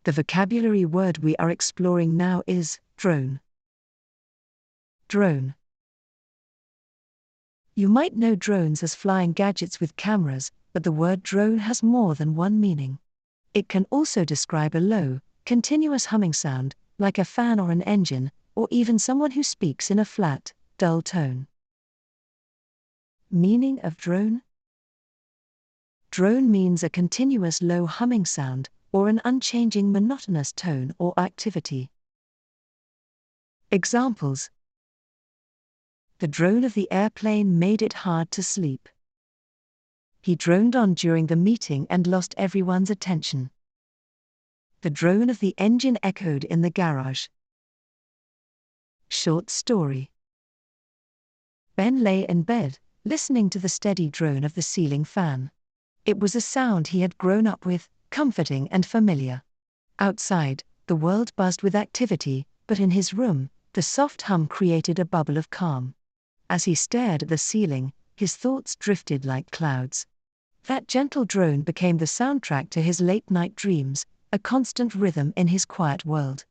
The vocabulary word we are exploring now is drone. Drone. You might know drones as flying gadgets with cameras, but the word drone has more than one meaning. It can also describe a low, continuous humming sound, like a fan or an engine, or even someone who speaks in a flat, dull tone. Meaning of drone? Drone means a continuous low humming sound, or an unchanging monotonous tone or activity. Examples: the drone of the airplane made it hard to sleep. He droned on during the meeting and lost everyone's attention. The drone of the engine echoed in the garage. Short story. Ben lay in bed, listening to the steady drone of the ceiling fan. It was a sound he had grown up with, comforting and familiar. Outside, the world buzzed with activity, but in his room, the soft hum created a bubble of calm. As he stared at the ceiling, his thoughts drifted like clouds. That gentle drone became the soundtrack to his late-night dreams, a constant rhythm in his quiet world.